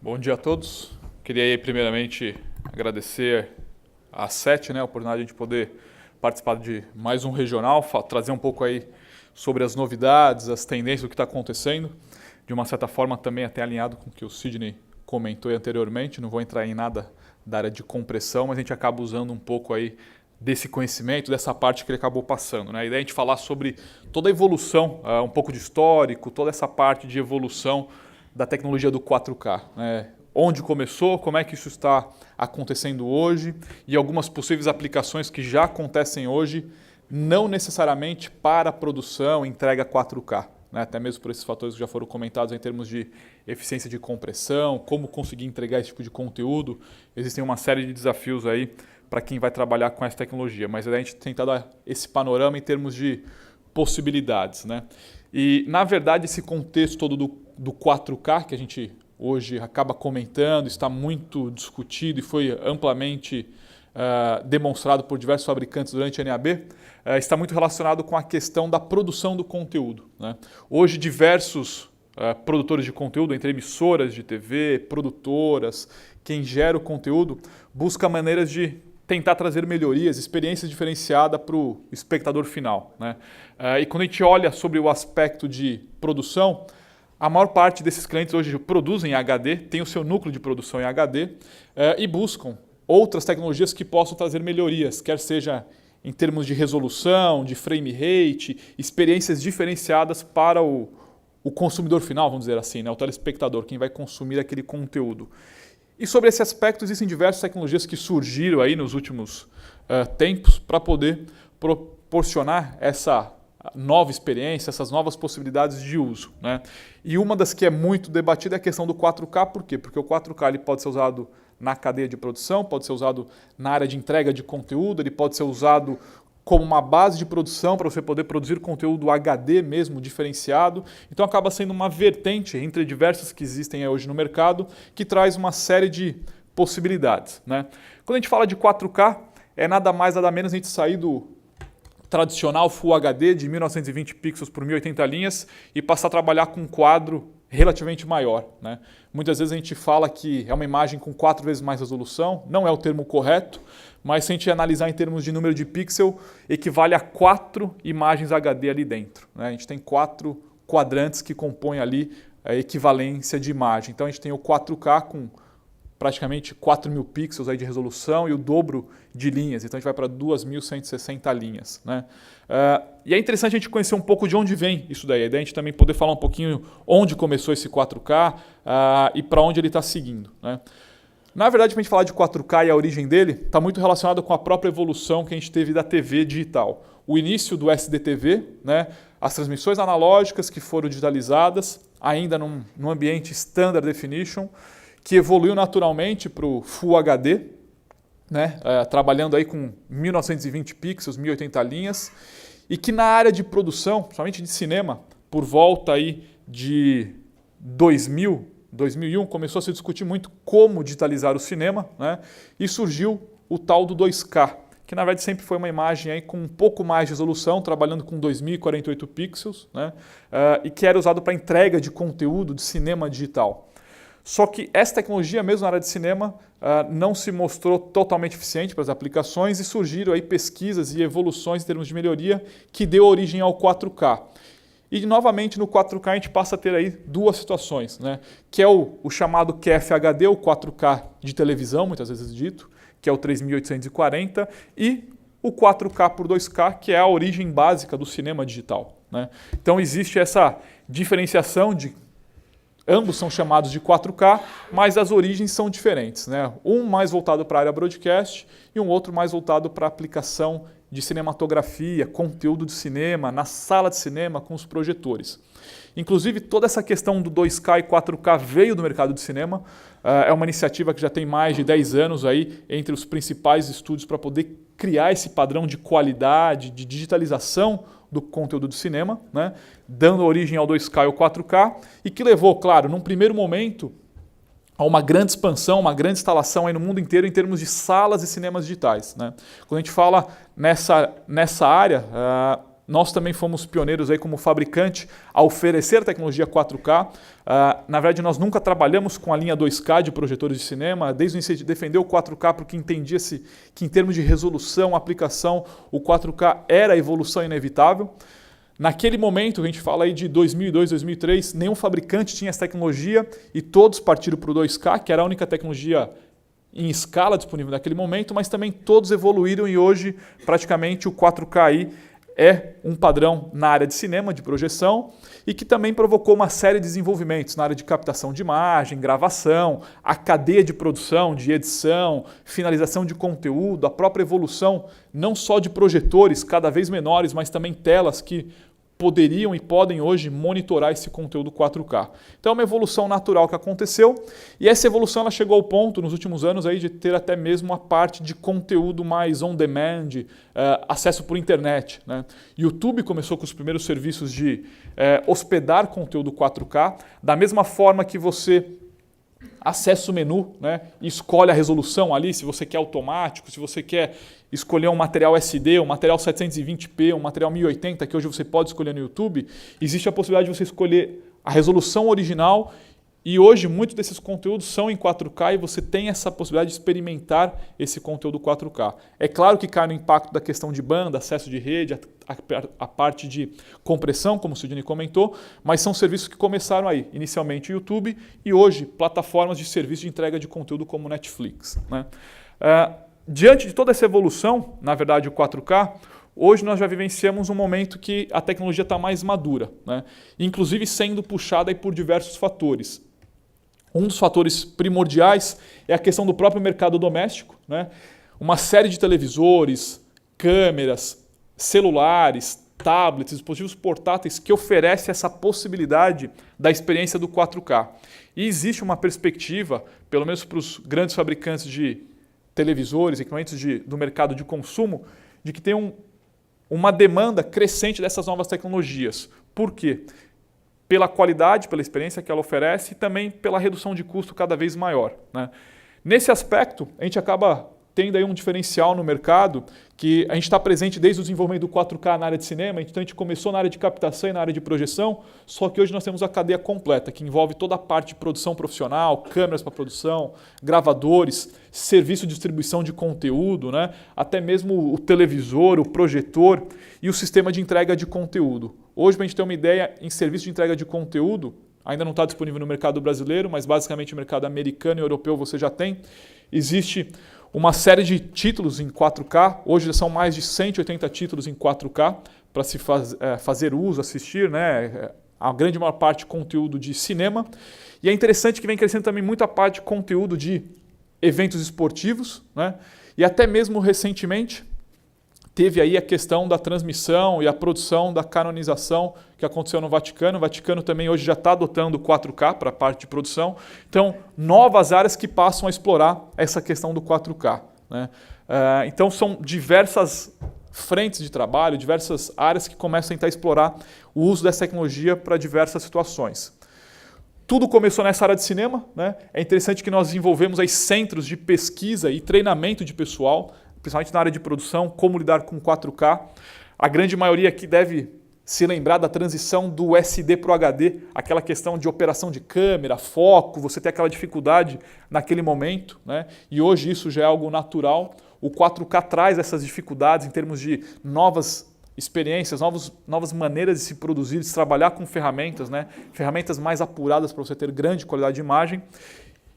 Bom dia a todos. Queria aí, primeiramente agradecer a SET, a oportunidade de poder participar de mais um regional, trazer um pouco aí sobre as novidades, as tendências, o que está acontecendo. De uma certa forma também até alinhado com o que o Sidney comentou anteriormente, não vou entrar em nada da área de compressão, mas a gente acaba usando um pouco aí desse conhecimento, dessa parte que ele acabou passando. A ideia é a gente falar sobre toda a evolução, um pouco de histórico, toda essa parte de evolução da tecnologia do 4K. Onde começou, como é que isso está acontecendo hoje e algumas possíveis aplicações que já acontecem hoje, não necessariamente para produção, entrega 4K. Até mesmo por esses fatores que já foram comentados em termos de eficiência de compressão, como conseguir entregar esse tipo de conteúdo. Existem uma série de desafios aí para quem vai trabalhar com essa tecnologia, mas a gente tenta dar esse panorama em termos de possibilidades. E, na verdade, esse contexto todo do 4K, que a gente hoje acaba comentando, está muito discutido e foi amplamente demonstrado por diversos fabricantes durante a NAB, está muito relacionado com a questão da produção do conteúdo. Hoje, diversos produtores de conteúdo, entre emissoras de TV, produtoras, quem gera o conteúdo, busca maneiras de tentar trazer melhorias, experiências diferenciadas para o espectador final. E quando a gente olha sobre o aspecto de produção, a maior parte desses clientes hoje produzem em HD, tem o seu núcleo de produção em HD e buscam outras tecnologias que possam trazer melhorias, quer seja em termos de resolução, de frame rate, experiências diferenciadas para o consumidor final, vamos dizer assim, o telespectador, quem vai consumir aquele conteúdo. E sobre esse aspecto existem diversas tecnologias que surgiram aí nos últimos tempos para poder proporcionar essa nova experiência, essas novas possibilidades de uso. E uma das que é muito debatida é a questão do 4K, por quê? Porque o 4K ele pode ser usado na cadeia de produção, pode ser usado na área de entrega de conteúdo, ele pode ser usado como uma base de produção para você poder produzir conteúdo HD mesmo, diferenciado. Então acaba sendo uma vertente entre diversas que existem hoje no mercado, que traz uma série de possibilidades. Quando a gente fala de 4K, é nada mais nada menos a gente sair do tradicional Full HD de 1920 pixels por 1080 linhas e passar a trabalhar com um quadro relativamente maior. Muitas vezes a gente fala que é uma imagem com 4 vezes mais resolução, não é o termo correto, mas se a gente analisar em termos de número de pixel, equivale a 4 imagens HD ali dentro. A gente tem 4 quadrantes que compõem ali a equivalência de imagem. Então a gente tem o 4K com praticamente 4.000 pixels aí de resolução e o dobro de linhas. Então a gente vai para 2.160 linhas. E é interessante a gente conhecer um pouco de onde vem isso daí. A ideia é a gente também poder falar um pouquinho onde começou esse 4K e para onde ele está seguindo. Na verdade, para a gente falar de 4K e a origem dele, está muito relacionado com a própria evolução que a gente teve da TV digital. O início do SDTV, as transmissões analógicas que foram digitalizadas, ainda num ambiente Standard Definition, que evoluiu naturalmente para o Full HD, trabalhando aí com 1920 pixels, 1080 linhas, e que na área de produção, principalmente de cinema, por volta aí de 2001, começou a se discutir muito como digitalizar o cinema, e surgiu o tal do 2K, que na verdade sempre foi uma imagem aí com um pouco mais de resolução, trabalhando com 2048 pixels, e que era usado para entrega de conteúdo de cinema digital. Só que essa tecnologia, mesmo na área de cinema, não se mostrou totalmente eficiente para as aplicações e surgiram aí pesquisas e evoluções em termos de melhoria que deu origem ao 4K. E novamente no 4K a gente passa a ter aí duas situações, que é o chamado QFHD, o 4K de televisão, muitas vezes dito, que é o 3840, e o 4K por 2K, que é a origem básica do cinema digital. Então existe essa diferenciação de ambos são chamados de 4K, mas as origens são diferentes. Um mais voltado para a área broadcast e um outro mais voltado para a aplicação de cinematografia, conteúdo de cinema, na sala de cinema com os projetores. Inclusive, toda essa questão do 2K e 4K veio do mercado de cinema. É uma iniciativa que já tem mais de 10 anos aí, entre os principais estúdios para poder criar esse padrão de qualidade, de digitalização do conteúdo do cinema, dando origem ao 2K e ao 4K, e que levou, claro, num primeiro momento, a uma grande expansão, uma grande instalação aí no mundo inteiro em termos de salas e cinemas digitais. Quando a gente fala nessa área, nós também fomos pioneiros aí como fabricante a oferecer a tecnologia 4K. Na verdade, nós nunca trabalhamos com a linha 2K de projetores de cinema. Desde o início a gente defendeu o 4K porque entendia-se que em termos de resolução, aplicação, o 4K era a evolução inevitável. Naquele momento, a gente fala aí de 2002, 2003, nenhum fabricante tinha essa tecnologia e todos partiram para o 2K, que era a única tecnologia em escala disponível naquele momento, mas também todos evoluíram e hoje praticamente o 4K aí é um padrão na área de cinema, de projeção, e que também provocou uma série de desenvolvimentos na área de captação de imagem, gravação, a cadeia de produção, de edição, finalização de conteúdo, a própria evolução não só de projetores cada vez menores, mas também telas que poderiam e podem hoje monitorar esse conteúdo 4K. Então é uma evolução natural que aconteceu e essa evolução ela chegou ao ponto nos últimos anos aí de ter até mesmo a parte de conteúdo mais on demand, acesso por internet, né? YouTube começou com os primeiros serviços de hospedar conteúdo 4K, da mesma forma que você acessa o menu, né, e escolhe a resolução ali, se você quer automático, se você quer escolher um material SD, um material 720p, um material 1080, que hoje você pode escolher no YouTube, existe a possibilidade de você escolher a resolução original e hoje muitos desses conteúdos são em 4K e você tem essa possibilidade de experimentar esse conteúdo 4K. É claro que cai no impacto da questão de banda, acesso de rede, a parte de compressão, como o Sidney comentou, mas são serviços que começaram aí, inicialmente o YouTube e hoje plataformas de serviço de entrega de conteúdo como Netflix, né? Diante de toda essa evolução, na verdade o 4K, hoje nós já vivenciamos um momento que a tecnologia está mais madura, né? Inclusive sendo puxada aí por diversos fatores. Um dos fatores primordiais é a questão do próprio mercado doméstico, né? Uma série de televisores, câmeras, celulares, tablets, dispositivos portáteis que oferecem essa possibilidade da experiência do 4K. E existe uma perspectiva, pelo menos para os grandes fabricantes de televisores, equipamentos do mercado de consumo, de que tem uma demanda crescente dessas novas tecnologias. Por quê? Pela qualidade, pela experiência que ela oferece e também pela redução de custo cada vez maior, né? Nesse aspecto, a gente acaba tendo aí um diferencial no mercado que a gente está presente desde o desenvolvimento do 4K na área de cinema, então a gente começou na área de captação e na área de projeção, só que hoje nós temos a cadeia completa, que envolve toda a parte de produção profissional, câmeras para produção, gravadores, serviço de distribuição de conteúdo, né? Até mesmo o televisor, o projetor e o sistema de entrega de conteúdo. Hoje, para a gente ter uma ideia, em serviço de entrega de conteúdo, ainda não está disponível no mercado brasileiro, mas basicamente no mercado americano e europeu você já tem, existe uma série de títulos em 4K, hoje já são mais de 180 títulos em 4K para se fazer uso, assistir, né? A grande maior parte conteúdo de cinema. E é interessante que vem crescendo também muita parte de conteúdo de eventos esportivos, né? E até mesmo recentemente teve aí a questão da transmissão e a produção da canonização que aconteceu no Vaticano. O Vaticano também hoje já está adotando 4K para a parte de produção. Então, novas áreas que passam a explorar essa questão do 4K, né? Então, são diversas frentes de trabalho, diversas áreas que começam a tentar explorar o uso dessa tecnologia para diversas situações. Tudo começou nessa área de cinema, né? É interessante que nós desenvolvemos aí centros de pesquisa e treinamento de pessoal, principalmente na área de produção, como lidar com 4K. A grande maioria aqui deve se lembrar da transição do SD para o HD, aquela questão de operação de câmera, foco, você tem aquela dificuldade naquele momento, né? E hoje isso já é algo natural. O 4K traz essas dificuldades em termos de novas experiências, novas maneiras de se produzir, de se trabalhar com ferramentas, né? Ferramentas mais apuradas para você ter grande qualidade de imagem.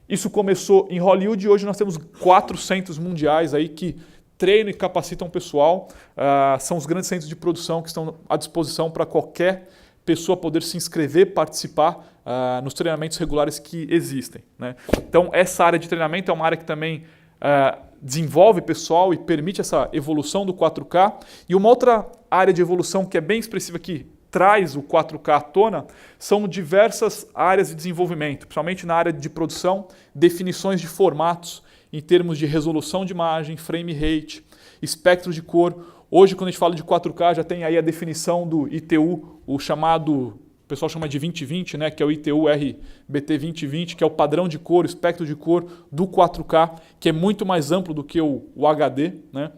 Isso começou em Hollywood e hoje nós temos 4 centros mundiais aí que treinam e capacitam o pessoal. São os grandes centros de produção que estão à disposição para qualquer pessoa poder se inscrever, participar nos treinamentos regulares que existem, né? Então, essa área de treinamento é uma área que também desenvolve pessoal e permite essa evolução do 4K. E uma outra área de evolução que é bem expressiva que traz o 4K à tona são diversas áreas de desenvolvimento, principalmente na área de produção, definições de formatos em termos de resolução de imagem, frame rate, espectro de cor. Hoje, quando a gente fala de 4K, já tem aí a definição do ITU, o chamado, o pessoal chama de 2020, né, que é o ITU RBT 2020, que é o padrão de cor, o espectro de cor do 4K, que é muito mais amplo do que o HD, né?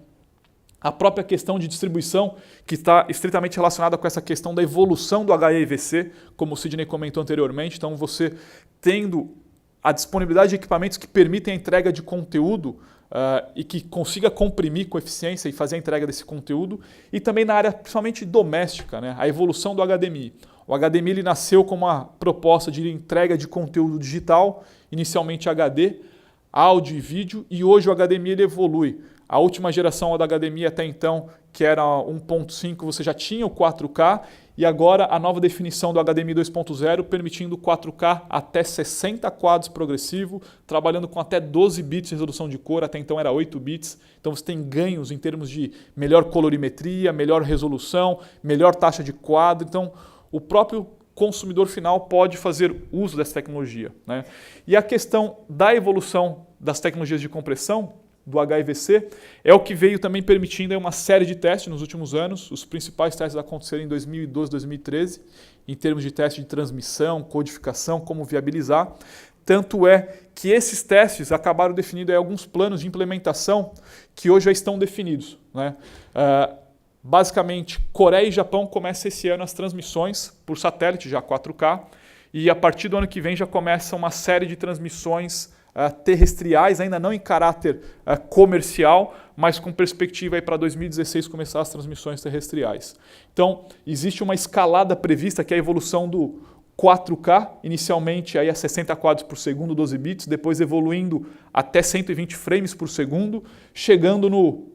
A própria questão de distribuição, que está estritamente relacionada com essa questão da evolução do HEVC, como o Sidney comentou anteriormente. Então, você tendo a disponibilidade de equipamentos que permitem a entrega de conteúdo e que consiga comprimir com eficiência e fazer a entrega desse conteúdo. E também na área principalmente doméstica, né? A evolução do HDMI. O HDMI ele nasceu como uma proposta de entrega de conteúdo digital, inicialmente HD, áudio e vídeo, e hoje o HDMI ele evolui. A última geração da HDMI até então, que era 1.5, você já tinha o 4K, e agora a nova definição do HDMI 2.0, permitindo 4K até 60 quadros progressivo, trabalhando com até 12 bits de resolução de cor, até então era 8 bits. Então você tem ganhos em termos de melhor colorimetria, melhor resolução, melhor taxa de quadro. Então o próprio consumidor final pode fazer uso dessa tecnologia, né? E a questão da evolução das tecnologias de compressão, do HEVC, é o que veio também permitindo uma série de testes nos últimos anos. Os principais testes aconteceram em 2012, 2013, em termos de teste de transmissão, codificação, como viabilizar. Tanto é que esses testes acabaram definindo alguns planos de implementação que hoje já estão definidos, né? Basicamente, Coreia e Japão começam esse ano as transmissões por satélite, já 4K, e a partir do ano que vem já começa uma série de transmissões terrestriais, ainda não em caráter comercial, mas com perspectiva para 2016 começar as transmissões terrestriais. Então, existe uma escalada prevista, que é a evolução do 4K, inicialmente aí a 60 quadros por segundo, 12 bits, depois evoluindo até 120 frames por segundo, chegando no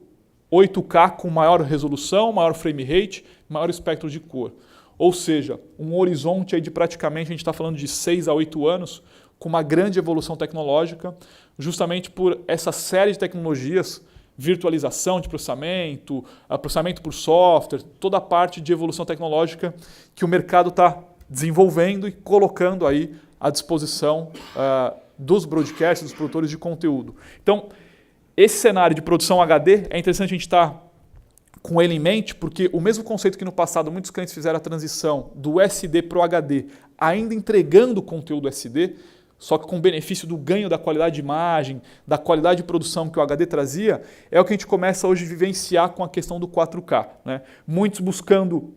8K com maior resolução, maior frame rate, maior espectro de cor. Ou seja, um horizonte aí de praticamente, a gente está falando de 6 a 8 anos, com uma grande evolução tecnológica, justamente por essa série de tecnologias, virtualização de processamento, processamento por software, toda a parte de evolução tecnológica que o mercado está desenvolvendo e colocando aí à disposição dos broadcasts, dos produtores de conteúdo. Então, esse cenário de produção HD é interessante a gente estar com ele em mente, porque o mesmo conceito que no passado muitos clientes fizeram a transição do SD para o HD, ainda entregando conteúdo SD, só que com o benefício do ganho da qualidade de imagem, da qualidade de produção que o HD trazia, é o que a gente começa hoje a vivenciar com a questão do 4K, né? Muitos buscando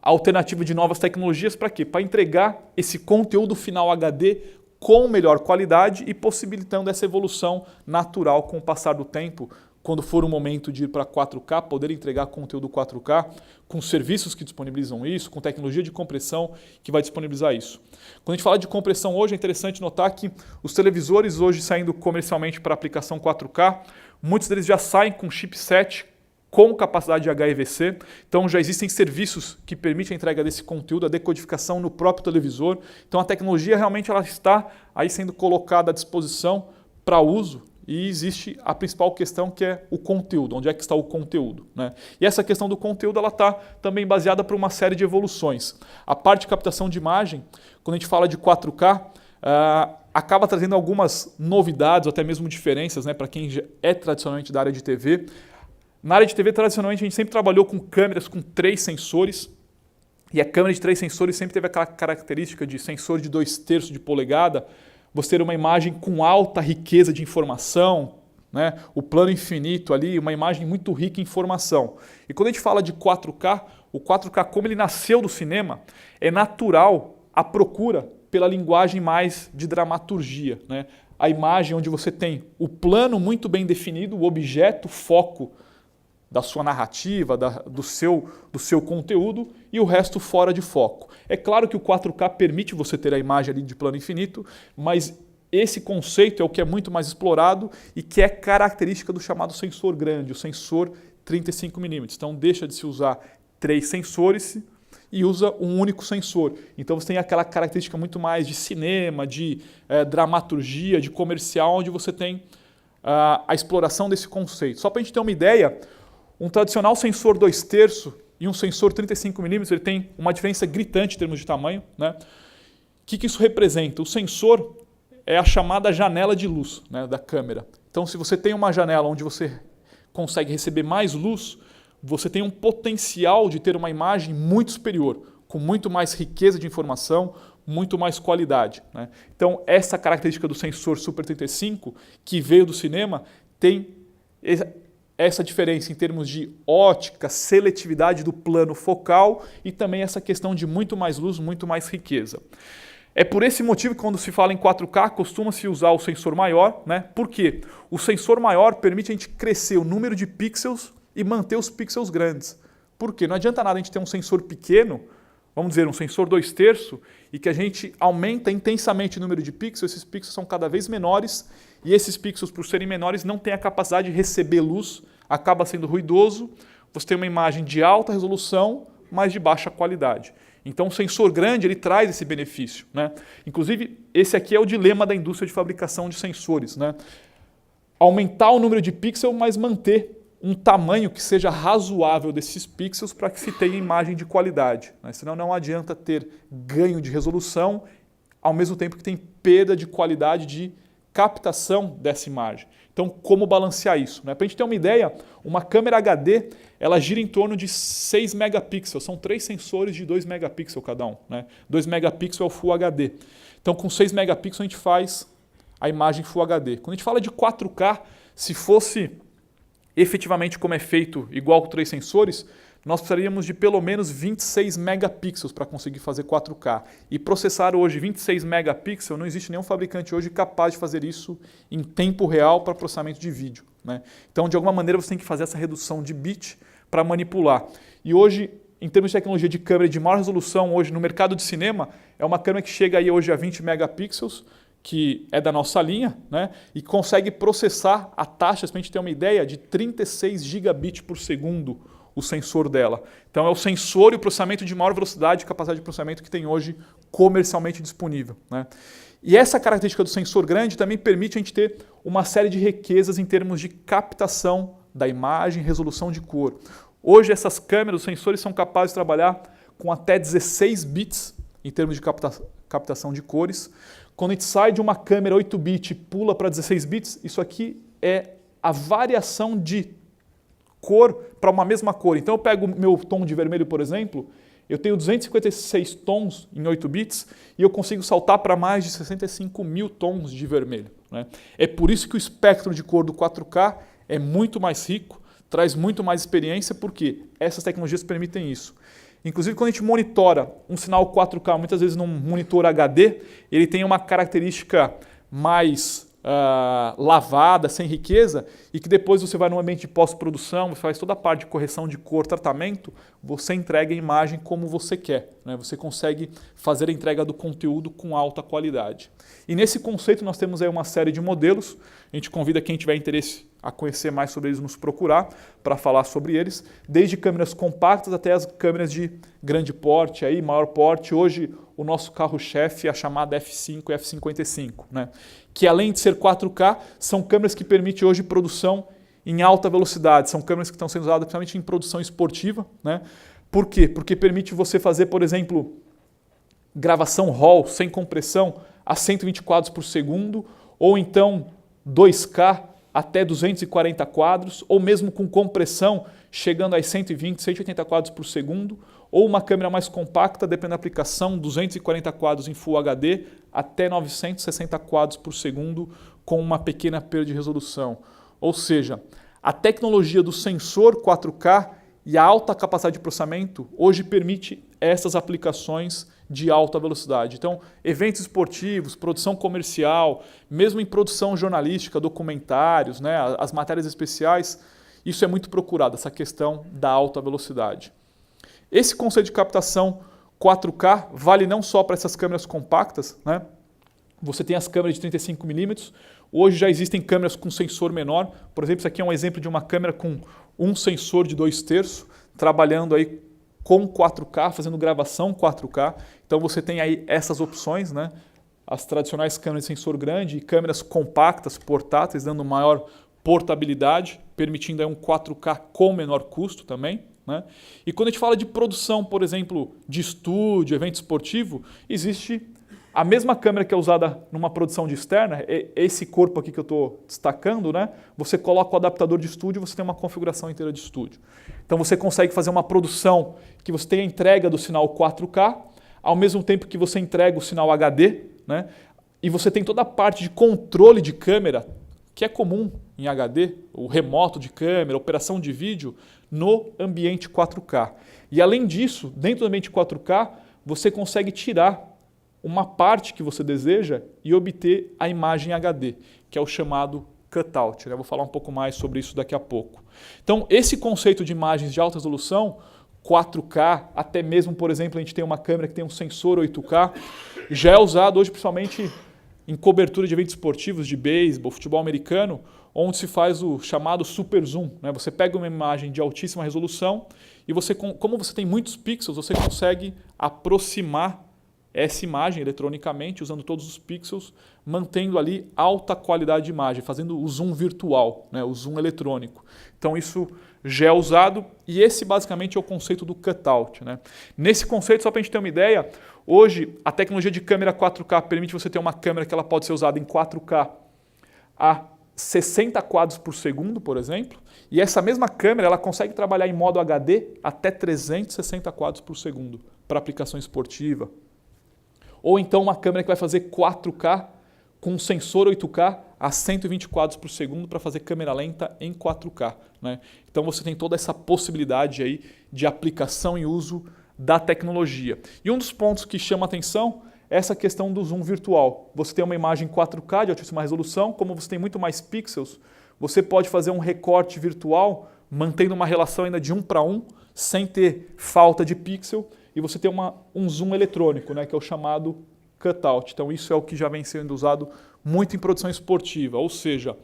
a alternativa de novas tecnologias para quê? Para entregar esse conteúdo final HD com melhor qualidade e possibilitando essa evolução natural com o passar do tempo, quando for o momento de ir para 4K, poder entregar conteúdo 4K, com serviços que disponibilizam isso, com tecnologia de compressão que vai disponibilizar isso. Quando a gente fala de compressão hoje, é interessante notar que os televisores hoje saindo comercialmente para aplicação 4K, muitos deles já saem com chipset com capacidade de HEVC, então já existem serviços que permitem a entrega desse conteúdo, a decodificação no próprio televisor. Então a tecnologia realmente ela está aí sendo colocada à disposição para uso. E existe a principal questão, que é o conteúdo, onde é que está o conteúdo, né? E essa questão do conteúdo ela está também baseada por uma série de evoluções. A parte de captação de imagem, quando a gente fala de 4K, acaba trazendo algumas novidades, ou até mesmo diferenças, né, para quem é tradicionalmente da área de TV. Na área de TV, tradicionalmente, a gente sempre trabalhou com câmeras com 3 sensores, e a câmera de 3 sensores sempre teve aquela característica de sensor de 2/3 de polegada, você ter uma imagem com alta riqueza de informação, né? O plano infinito ali, uma imagem muito rica em informação. E quando a gente fala de 4K, o 4K, como ele nasceu do cinema, é natural a procura pela linguagem mais de dramaturgia, né? A imagem onde você tem o plano muito bem definido, o objeto, o foco da sua narrativa, do seu conteúdo, e o resto fora de foco. É claro que o 4K permite você ter a imagem ali de plano infinito, mas esse conceito é o que é muito mais explorado e que é característica do chamado sensor grande, o sensor 35mm. Então deixa de se usar 3 sensores e usa um único sensor. Então você tem aquela característica muito mais de cinema, de dramaturgia, de comercial, onde você tem a exploração desse conceito. Só para a gente ter uma ideia, um tradicional sensor 2/3 e um sensor 35mm, ele tem uma diferença gritante em termos de tamanho, né? O que isso representa? O sensor é a chamada janela de luz, né, da câmera. Então, se você tem uma janela onde você consegue receber mais luz, você tem um potencial de ter uma imagem muito superior, com muito mais riqueza de informação, muito mais qualidade, né? Então, essa característica do sensor Super 35, que veio do cinema, tem essa diferença em termos de ótica, seletividade do plano focal e também essa questão de muito mais luz, muito mais riqueza. É por esse motivo que quando se fala em 4K, costuma-se usar o sensor maior, né? Por quê? O sensor maior permite a gente crescer o número de pixels e manter os pixels grandes. Por quê? Não adianta nada a gente ter um sensor pequeno, vamos dizer, um sensor 2/3, e que a gente aumenta intensamente o número de pixels, esses pixels são cada vez menores, e esses pixels, por serem menores, não têm a capacidade de receber luz, acaba sendo ruidoso, você tem uma imagem de alta resolução, mas de baixa qualidade. Então, o sensor grande ele traz esse benefício, né? Inclusive, esse aqui é o dilema da indústria de fabricação de sensores, né? Aumentar o número de pixels, mas manter um tamanho que seja razoável desses pixels para que se tenha imagem de qualidade, né? Senão não adianta ter ganho de resolução, ao mesmo tempo que tem perda de qualidade de captação dessa imagem. Então, como balancear isso, né? Para a gente ter uma ideia, uma câmera HD ela gira em torno de 6 megapixels. São 3 sensores de 2 megapixels cada um, né? 2 megapixels é o Full HD. Então, com 6 megapixels a gente faz a imagem Full HD. Quando a gente fala de 4K, se fosse efetivamente como é feito igual com 3 sensores, nós precisaríamos de pelo menos 26 megapixels para conseguir fazer 4K. E processar hoje 26 megapixels, não existe nenhum fabricante hoje capaz de fazer isso em tempo real para processamento de vídeo, né? Então, de alguma maneira, você tem que fazer essa redução de bit para manipular. E hoje, em termos de tecnologia de câmera de maior resolução, hoje no mercado de cinema, é uma câmera que chega aí hoje a 20 megapixels, que é da nossa linha, né? E consegue processar a taxa, para a gente ter uma ideia, de 36 gigabits por segundo o sensor dela. Então é o sensor e o processamento de maior velocidade e capacidade de processamento que tem hoje comercialmente disponível, né? E essa característica do sensor grande também permite a gente ter uma série de riquezas em termos de captação da imagem, resolução de cor. Hoje essas câmeras, os sensores são capazes de trabalhar com até 16 bits em termos de captação de cores. Quando a gente sai de uma câmera 8-bit e pula para 16 bits, isso aqui é a variação de cor para uma mesma cor. Então eu pego o meu tom de vermelho, por exemplo, eu tenho 256 tons em 8 bits e eu consigo saltar para mais de 65 mil tons de vermelho, né? É por isso que o espectro de cor do 4K é muito mais rico, traz muito mais experiência, porque essas tecnologias permitem isso. Inclusive, quando a gente monitora um sinal 4K, muitas vezes num monitor HD, ele tem uma característica mais lavada, sem riqueza, e que depois você vai no ambiente de pós-produção, você faz toda a parte de correção de cor, tratamento, você entrega a imagem como você quer, né? Você consegue fazer a entrega do conteúdo com alta qualidade. E nesse conceito nós temos aí uma série de modelos, a gente convida quem tiver interesse a conhecer mais sobre eles, nos procurar para falar sobre eles, desde câmeras compactas até as câmeras de grande porte, aí, maior porte. Hoje o nosso carro-chefe é a chamada F5 e F55, né? Que além de ser 4K, são câmeras que permitem hoje produção em alta velocidade, são câmeras que estão sendo usadas principalmente em produção esportiva, né? Por quê? Porque permite você fazer, por exemplo, gravação RAW sem compressão a 120 quadros por segundo, ou então 2K até 240 quadros, ou mesmo com compressão, chegando a 120, 180 quadros por segundo, ou uma câmera mais compacta, dependendo da aplicação, 240 quadros em Full HD, até 960 quadros por segundo, com uma pequena perda de resolução. Ou seja, a tecnologia do sensor 4K e a alta capacidade de processamento hoje permite essas aplicações de alta velocidade. Então, eventos esportivos, produção comercial, mesmo em produção jornalística, documentários, né, as matérias especiais, isso é muito procurado, essa questão da alta velocidade. Esse conceito de captação 4K vale não só para essas câmeras compactas, né? Você tem as câmeras de 35mm, hoje já existem câmeras com sensor menor, por exemplo, isso aqui é um exemplo de uma câmera com um sensor de 2/3, trabalhando aí com 4K, fazendo gravação 4K. Então você tem aí essas opções, né? As tradicionais câmeras de sensor grande e câmeras compactas, portáteis, dando maior portabilidade, permitindo aí um 4K com menor custo também, né? E quando a gente fala de produção, por exemplo, de estúdio, evento esportivo, existe a mesma câmera que é usada numa produção de externa, esse corpo aqui que eu estou destacando, né? Você coloca o adaptador de estúdio, você tem uma configuração inteira de estúdio. Então você consegue fazer uma produção que você tem a entrega do sinal 4K, ao mesmo tempo que você entrega o sinal HD, né? E você tem toda a parte de controle de câmera que é comum em HD, o remoto de câmera, operação de vídeo, no ambiente 4K. E além disso, dentro do ambiente 4K, você consegue tirar uma parte que você deseja e obter a imagem HD, que é o chamado cutout. Eu vou falar um pouco mais sobre isso daqui a pouco. Então, esse conceito de imagens de alta resolução, 4K, até mesmo, por exemplo, a gente tem uma câmera que tem um sensor 8K, já é usado hoje principalmente em cobertura de eventos esportivos, de beisebol, futebol americano, onde se faz o chamado super zoom. Você pega uma imagem de altíssima resolução e você, como você tem muitos pixels, você consegue aproximar essa imagem eletronicamente, usando todos os pixels, mantendo ali alta qualidade de imagem, fazendo o zoom virtual, o zoom eletrônico. Então isso já é usado e esse basicamente é o conceito do cutout. Nesse conceito, só para a gente ter uma ideia, hoje a tecnologia de câmera 4K permite você ter uma câmera que ela pode ser usada em 4K a 60 quadros por segundo, por exemplo, e essa mesma câmera ela consegue trabalhar em modo HD até 360 quadros por segundo para aplicação esportiva. Ou então uma câmera que vai fazer 4K com um sensor 8K a 120 quadros por segundo para fazer câmera lenta em 4K. Então você tem toda essa possibilidade aí de aplicação e uso da tecnologia. E um dos pontos que chama atenção é essa questão do zoom virtual. Você tem uma imagem 4K de altíssima resolução, como você tem muito mais pixels, você pode fazer um recorte virtual mantendo uma relação ainda de 1:1, sem ter falta de pixel, e você tem um zoom eletrônico, que é o chamado cutout. Então isso é o que já vem sendo usado muito em produção esportiva, ou seja,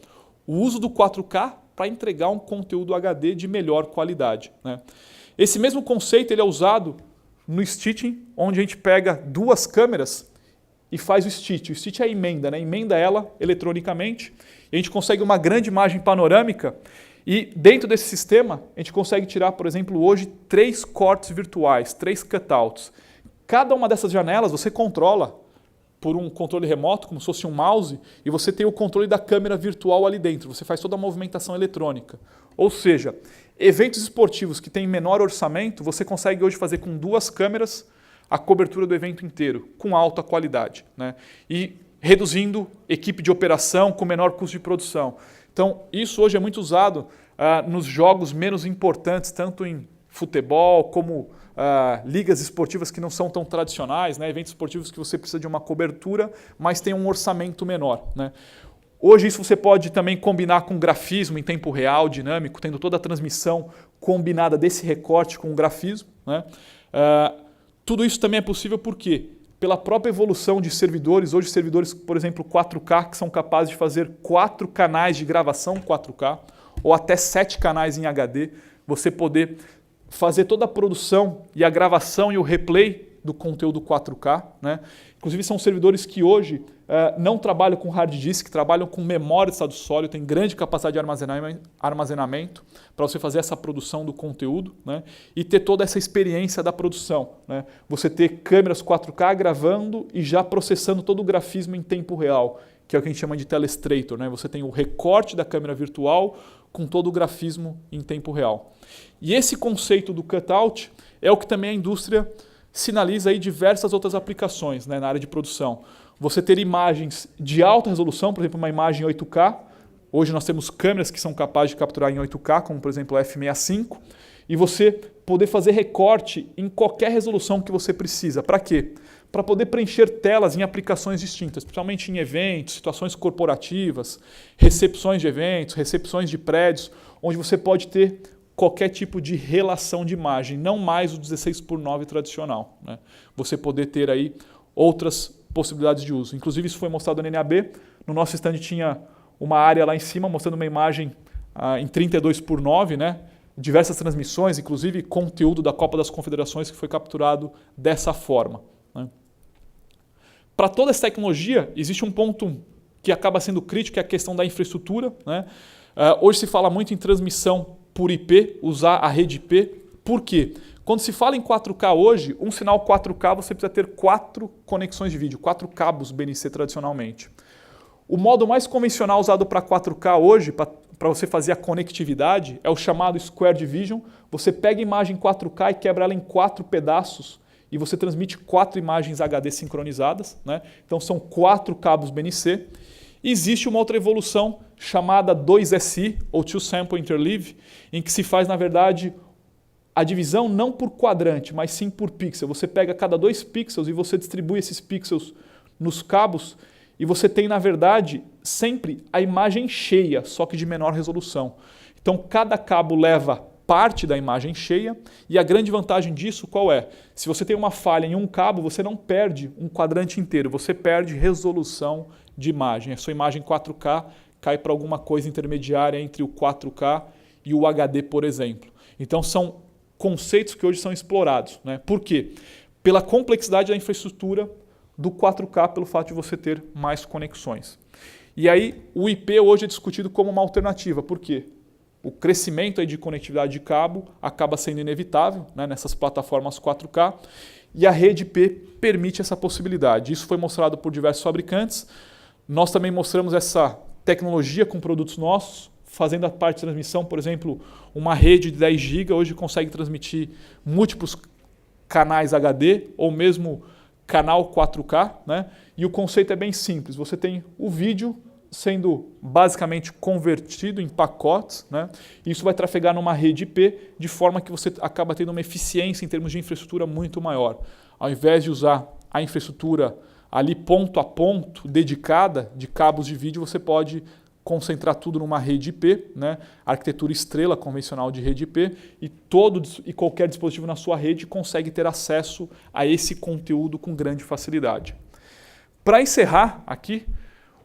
o uso do 4K para entregar um conteúdo HD de melhor qualidade. Esse mesmo conceito ele é usado no stitching, onde a gente pega duas câmeras e faz o stitch. O stitch é a emenda, emenda ela eletronicamente, e a gente consegue uma grande imagem panorâmica. E dentro desse sistema, a gente consegue tirar, por exemplo, hoje 3 cortes virtuais, 3 cutouts. Cada uma dessas janelas você controla por um controle remoto, como se fosse um mouse, e você tem o controle da câmera virtual ali dentro. Você faz toda a movimentação eletrônica. Ou seja, eventos esportivos que têm menor orçamento, você consegue hoje fazer com 2 câmeras a cobertura do evento inteiro, com alta qualidade. E reduzindo equipe de operação com menor custo de produção. Então, isso hoje é muito usado nos jogos menos importantes, tanto em futebol como ligas esportivas que não são tão tradicionais, eventos esportivos que você precisa de uma cobertura, mas tem um orçamento menor. Hoje isso você pode também combinar com grafismo em tempo real, dinâmico, tendo toda a transmissão combinada desse recorte com o grafismo. Tudo isso também é possível porque pela própria evolução de servidores, hoje servidores, por exemplo, 4K, que são capazes de fazer 4 canais de gravação 4K, ou até 7 canais em HD, você poder fazer toda a produção e a gravação e o replay do conteúdo 4K. Inclusive são servidores que hoje não trabalham com hard disk, trabalham com memória de estado sólido, tem grande capacidade de armazenamento para você fazer essa produção do conteúdo e ter toda essa experiência da produção. Você ter câmeras 4K gravando e já processando todo o grafismo em tempo real, que é o que a gente chama de telestrator. Você tem o recorte da câmera virtual com todo o grafismo em tempo real. E esse conceito do cutout é o que também a indústria sinaliza aí diversas outras aplicações na área de produção. Você ter imagens de alta resolução, por exemplo, uma imagem 8K. Hoje nós temos câmeras que são capazes de capturar em 8K, como por exemplo a F65, e você poder fazer recorte em qualquer resolução que você precisa. Para quê? Para poder preencher telas em aplicações distintas, principalmente em eventos, situações corporativas, recepções de eventos, recepções de prédios, onde você pode ter qualquer tipo de relação de imagem, não mais o 16:9 tradicional. Você poder ter aí outras possibilidades de uso. Inclusive isso foi mostrado na NAB, no nosso stand tinha uma área lá em cima mostrando uma imagem em 32:9, diversas transmissões, inclusive conteúdo da Copa das Confederações que foi capturado dessa forma. Para toda essa tecnologia, existe um ponto que acaba sendo crítico, que é a questão da infraestrutura. Hoje se fala muito em transmissão por IP, usar a rede IP. Por quê? Quando se fala em 4K hoje, um sinal 4K você precisa ter 4 conexões de vídeo, 4 cabos BNC tradicionalmente. O modo mais convencional usado para 4K hoje, para você fazer a conectividade, é o chamado Square Division. Você pega a imagem 4K e quebra ela em 4 pedaços e você transmite 4 imagens HD sincronizadas. Então são 4 cabos BNC. Existe uma outra evolução chamada 2SI, ou Two Sample Interleave, em que se faz, na verdade, a divisão não por quadrante, mas sim por pixel. Você pega cada 2 pixels e você distribui esses pixels nos cabos e você tem, na verdade, sempre a imagem cheia, só que de menor resolução. Então, cada cabo leva parte da imagem cheia e a grande vantagem disso qual é? Se você tem uma falha em um cabo, você não perde um quadrante inteiro, você perde resolução de imagem. A sua imagem 4K cai para alguma coisa intermediária entre o 4K e o HD, por exemplo. Então, são conceitos que hoje são explorados. Né? Por quê? Pela complexidade da infraestrutura do 4K, pelo fato de você ter mais conexões. E aí, o IP hoje é discutido como uma alternativa. Por quê? O crescimento aí de conectividade de cabo acaba sendo inevitável, né, nessas plataformas 4K, e a rede IP permite essa possibilidade. Isso foi mostrado por diversos fabricantes. Nós também mostramos essa tecnologia com produtos nossos, fazendo a parte de transmissão, por exemplo, uma rede de 10 GB hoje consegue transmitir múltiplos canais HD ou mesmo canal 4K, né? E o conceito é bem simples. Você tem o vídeo sendo basicamente convertido em pacotes, né? Isso vai trafegar numa rede IP de forma que você acaba tendo uma eficiência em termos de infraestrutura muito maior. Ao invés de usar a infraestrutura ali ponto a ponto, dedicada de cabos de vídeo, você pode concentrar tudo numa rede IP, né? Arquitetura estrela convencional de rede IP, e todo e qualquer dispositivo na sua rede consegue ter acesso a esse conteúdo com grande facilidade. Para encerrar aqui,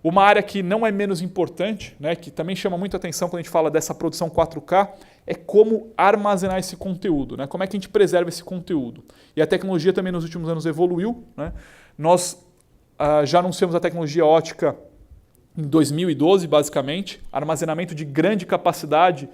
uma área que não é menos importante, né, que também chama muita atenção quando a gente fala dessa produção 4K, é como armazenar esse conteúdo, né? Como é que a gente preserva esse conteúdo. E a tecnologia também nos últimos anos evoluiu. Né? Nós já anunciamos a tecnologia ótica em 2012, basicamente, armazenamento de grande capacidade,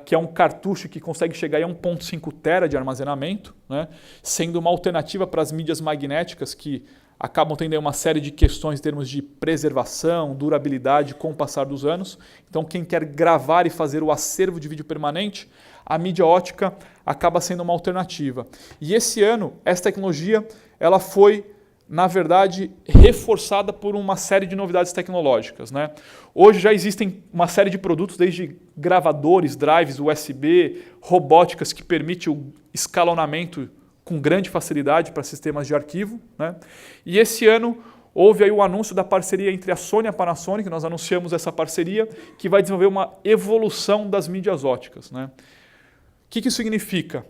que é um cartucho que consegue chegar a 1.5 tera de armazenamento, né? Sendo uma alternativa para as mídias magnéticas que acabam tendo uma série de questões em termos de preservação, durabilidade com o passar dos anos. Então, quem quer gravar e fazer o acervo de vídeo permanente, a mídia ótica acaba sendo uma alternativa. E esse ano, essa tecnologia ela foi, na verdade, reforçada por uma série de novidades tecnológicas. Né? Hoje já existem uma série de produtos, desde gravadores, drives, USB, robóticas que permitem o escalonamento com grande facilidade para sistemas de arquivo. Né? E esse ano houve aí o anúncio da parceria entre a Sony e a Panasonic, nós anunciamos essa parceria, que vai desenvolver uma evolução das mídias óticas. Né? O que isso significa?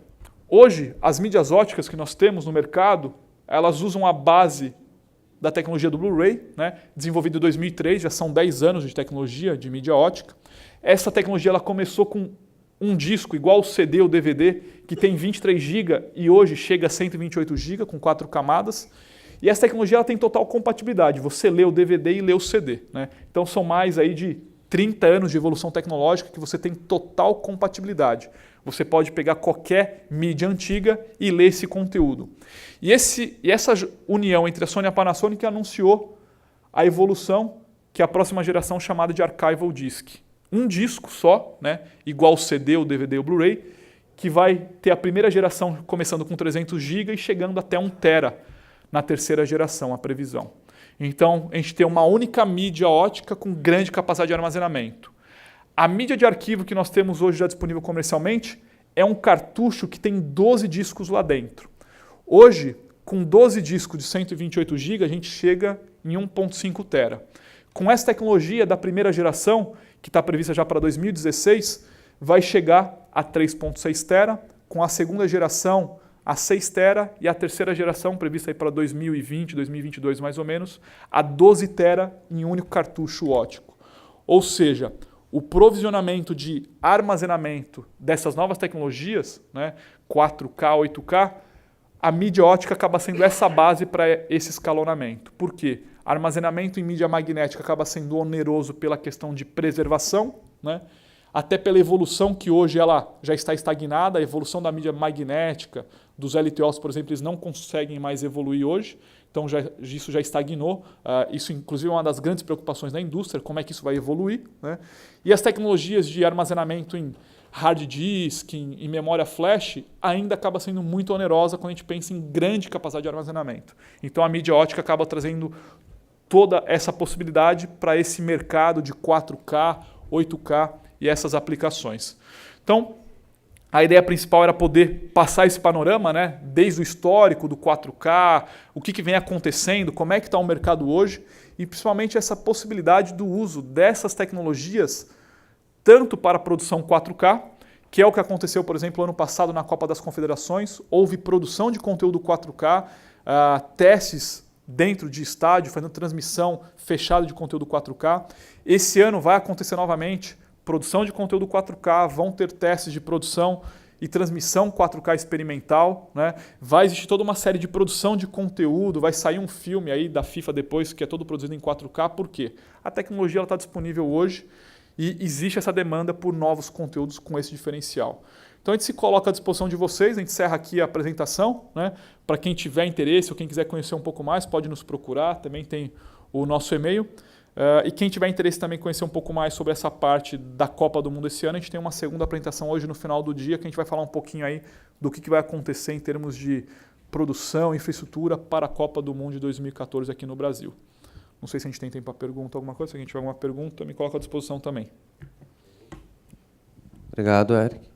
Hoje, as mídias óticas que nós temos no mercado, elas usam a base da tecnologia do Blu-ray, né? Desenvolvida em 2003, já são 10 anos de tecnologia de mídia ótica. Essa tecnologia ela começou com um disco igual o CD ou DVD, que tem 23 GB e hoje chega a 128 GB com 4 camadas. E essa tecnologia ela tem total compatibilidade. Você lê o DVD e lê o CD. Né? Então são mais aí de 30 anos de evolução tecnológica que você tem total compatibilidade. Você pode pegar qualquer mídia antiga e ler esse conteúdo. E essa união entre a Sony e a Panasonic anunciou a evolução, que é a próxima geração chamada de Archival Disc. Um disco só, né, igual o CD, o DVD ou o Blu-ray, que vai ter a primeira geração começando com 300 GB e chegando até 1 tera na terceira geração, a previsão. Então, a gente tem uma única mídia ótica com grande capacidade de armazenamento. A mídia de arquivo que nós temos hoje já disponível comercialmente é um cartucho que tem 12 discos lá dentro. Hoje, com 12 discos de 128 GB, a gente chega em 1.5 tera. Com essa tecnologia da primeira geração, que está prevista já para 2016, vai chegar a 3.6 tera, com a segunda geração a 6 tera e a terceira geração, prevista aí para 2020, 2022 mais ou menos, a 12 tera em um único cartucho óptico. Ou seja, o provisionamento de armazenamento dessas novas tecnologias, né, 4K, 8K, a mídia ótica acaba sendo essa base para esse escalonamento. Por quê? Armazenamento em mídia magnética acaba sendo oneroso pela questão de preservação, né? Até pela evolução que hoje ela já está estagnada, a evolução da mídia magnética, dos LTOs, por exemplo, eles não conseguem mais evoluir hoje, então isso já estagnou. Isso, inclusive, é uma das grandes preocupações da indústria, como é que isso vai evoluir. Né? E as tecnologias de armazenamento em hard disk, em memória flash, ainda acaba sendo muito onerosa quando a gente pensa em grande capacidade de armazenamento. Então a mídia ótica acaba trazendo toda essa possibilidade para esse mercado de 4K, 8K e essas aplicações. Então, a ideia principal era poder passar esse panorama, né, desde o histórico do 4K, o que vem acontecendo, como é que está o mercado hoje, e principalmente essa possibilidade do uso dessas tecnologias tanto para a produção 4K, que é o que aconteceu, por exemplo, ano passado na Copa das Confederações, houve produção de conteúdo 4K, testes dentro de estádio, fazendo transmissão fechada de conteúdo 4K. Esse ano vai acontecer novamente, produção de conteúdo 4K, vão ter testes de produção e transmissão 4K experimental, né? Vai existir toda uma série de produção de conteúdo, vai sair um filme aí da FIFA depois que é todo produzido em 4K, por quê? A tecnologia está disponível hoje e existe essa demanda por novos conteúdos com esse diferencial. Então a gente se coloca à disposição de vocês, a gente encerra aqui a apresentação, né? Para quem tiver interesse ou quem quiser conhecer um pouco mais, pode nos procurar, também tem o nosso e-mail. E quem tiver interesse também em conhecer um pouco mais sobre essa parte da Copa do Mundo esse ano, a gente tem uma segunda apresentação hoje no final do dia, que a gente vai falar um pouquinho aí do que vai acontecer em termos de produção, infraestrutura para a Copa do Mundo de 2014 aqui no Brasil. Não sei se a gente tem tempo para pergunta, alguma coisa. Se a gente tiver alguma pergunta, me coloca à disposição também. Obrigado, Eric.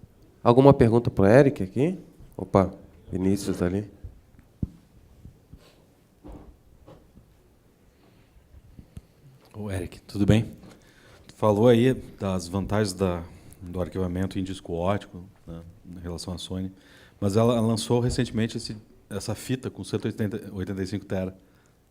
Alguma pergunta para o Eric aqui? Opa, Vinícius ali. Ô, Eric, tudo bem? Tu falou aí das vantagens do arquivamento em disco óptico, né, em relação à Sony, mas ela lançou recentemente essa fita com 185 TB.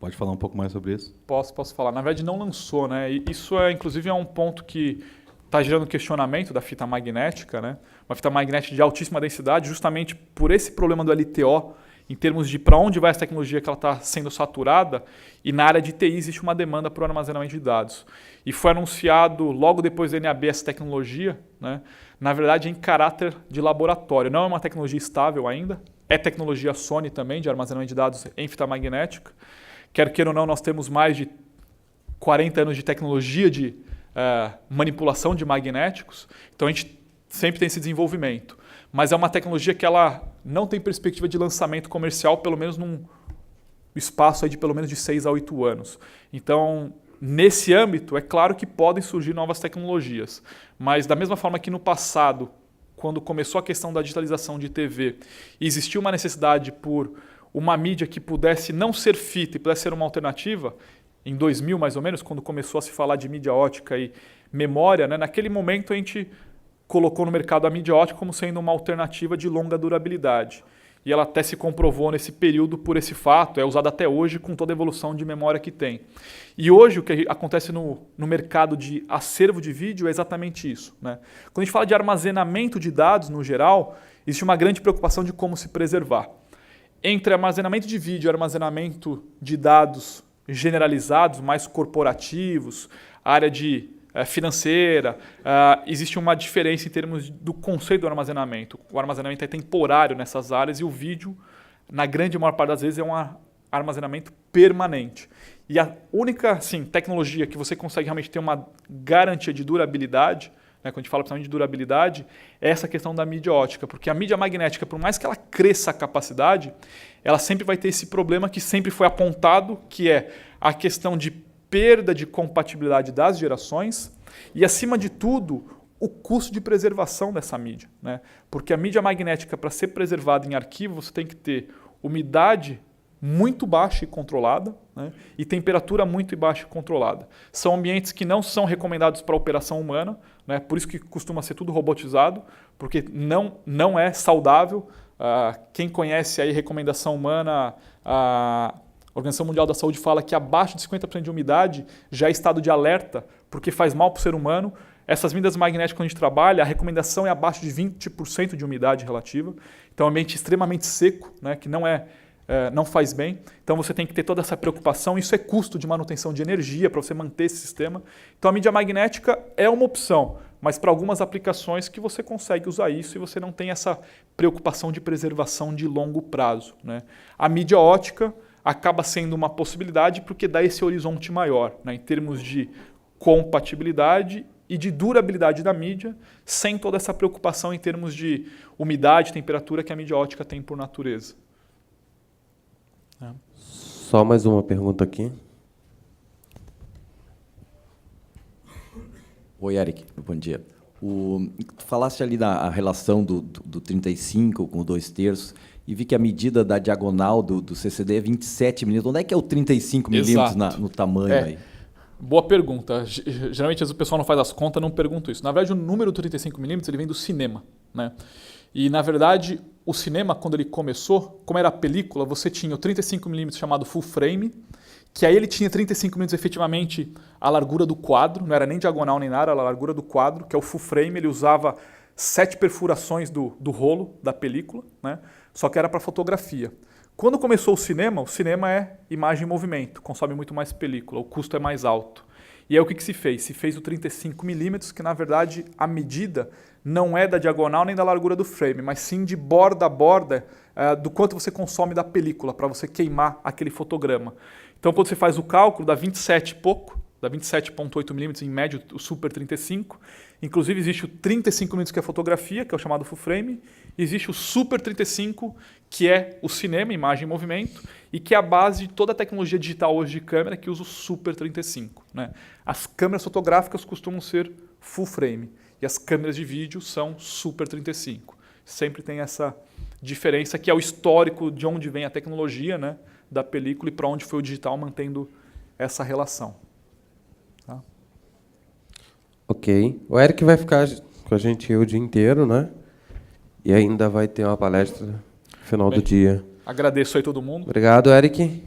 Pode falar um pouco mais sobre isso? Posso falar. Na verdade, não lançou, né? E isso inclusive, é um ponto que está gerando questionamento da fita magnética, né? Uma fita magnética de altíssima densidade, justamente por esse problema do LTO, em termos de para onde vai essa tecnologia que ela está sendo saturada, e na área de TI existe uma demanda para o armazenamento de dados. E foi anunciado logo depois da NAB essa tecnologia, né? Na verdade em caráter de laboratório. Não é uma tecnologia estável ainda, é tecnologia Sony também, de armazenamento de dados em fita magnética. Quer queira ou não, nós temos mais de 40 anos de tecnologia de manipulação de magnéticos, então a gente sempre tem esse desenvolvimento. Mas é uma tecnologia que ela não tem perspectiva de lançamento comercial, pelo menos num espaço aí de pelo menos de 6 a 8 anos. Então, nesse âmbito, é claro que podem surgir novas tecnologias, mas da mesma forma que no passado, quando começou a questão da digitalização de TV, existiu uma necessidade por uma mídia que pudesse não ser fita e pudesse ser uma alternativa, em 2000 mais ou menos, quando começou a se falar de mídia ótica e memória, né, naquele momento a gente colocou no mercado a mídia ótica como sendo uma alternativa de longa durabilidade. E ela até se comprovou nesse período por esse fato, é usada até hoje com toda a evolução de memória que tem. E hoje o que acontece no mercado de acervo de vídeo é exatamente isso, né? Quando a gente fala de armazenamento de dados no geral, existe uma grande preocupação de como se preservar. Entre armazenamento de vídeo e armazenamento de dados generalizados, mais corporativos, área de financeira, existe uma diferença em termos do conceito do armazenamento. O armazenamento é temporário nessas áreas e o vídeo, na grande maior parte das vezes, é um armazenamento permanente. E a única tecnologia que você consegue realmente ter uma garantia de durabilidade, né, quando a gente fala principalmente de durabilidade, é essa questão da mídia ótica, porque a mídia magnética, por mais que ela cresça a capacidade, ela sempre vai ter esse problema que sempre foi apontado, que é a questão de perda de compatibilidade das gerações e, acima de tudo, o custo de preservação dessa mídia, né? Porque a mídia magnética, para ser preservada em arquivo, você tem que ter umidade muito baixa e controlada, né? E temperatura muito baixa e controlada. São ambientes que não são recomendados para a operação humana, né? Por isso que costuma ser tudo robotizado, porque não é saudável. Quem conhece aí recomendação humana, a Organização Mundial da Saúde fala que abaixo de 50% de umidade já é estado de alerta, porque faz mal para o ser humano. Essas mídias magnéticas, quando a gente trabalha, a recomendação é abaixo de 20% de umidade relativa. Então é um ambiente extremamente seco, né, que não faz bem. Então você tem que ter toda essa preocupação. Isso é custo de manutenção de energia para você manter esse sistema. Então a mídia magnética é uma opção, mas para algumas aplicações que você consegue usar isso e você não tem essa preocupação de preservação de longo prazo, né? A mídia ótica acaba sendo uma possibilidade porque dá esse horizonte maior, né, em termos de compatibilidade e de durabilidade da mídia, sem toda essa preocupação em termos de umidade e temperatura que a mídia ótica tem por natureza. Só mais uma pergunta aqui. Oi, Eric. Bom dia. Tu falaste ali da relação do 35 com o 2/3 e vi que a medida da diagonal do CCD é 27 milímetros. Onde é que é o 35 milímetros no tamanho aí? Boa pergunta. Geralmente o pessoal não faz as contas, não pergunta isso. Na verdade, o número 35 milímetros ele vem do cinema, né? E, na verdade, o cinema, quando ele começou, como era a película, você tinha o 35 milímetros chamado full frame, que aí ele tinha 35 milímetros efetivamente a largura do quadro, não era nem diagonal nem nada, era a largura do quadro, que é o full frame, ele usava 7 perfurações do rolo da película, né? Só que era para fotografia. Quando começou o cinema é imagem em movimento, consome muito mais película, o custo é mais alto. E aí o que se fez? Se fez o 35 milímetros, que na verdade a medida não é da diagonal nem da largura do frame, mas sim de borda a borda do quanto você consome da película, para você queimar aquele fotograma. Então, quando você faz o cálculo, dá 27 e pouco, dá 27,8 milímetros, em média, o Super 35. Inclusive, existe o 35 milímetros, que é a fotografia, que é o chamado full frame. Existe o Super 35, que é o cinema, imagem em movimento, e que é a base de toda a tecnologia digital hoje de câmera, que usa o Super 35. Né? As câmeras fotográficas costumam ser full frame, e as câmeras de vídeo são Super 35. Sempre tem essa diferença, que é o histórico de onde vem a tecnologia, né, da película e para onde foi o digital, mantendo essa relação. Tá? Ok. O Eric vai ficar com a gente o dia inteiro, né? E ainda vai ter uma palestra no final do dia. Agradeço aí todo mundo. Obrigado, Eric.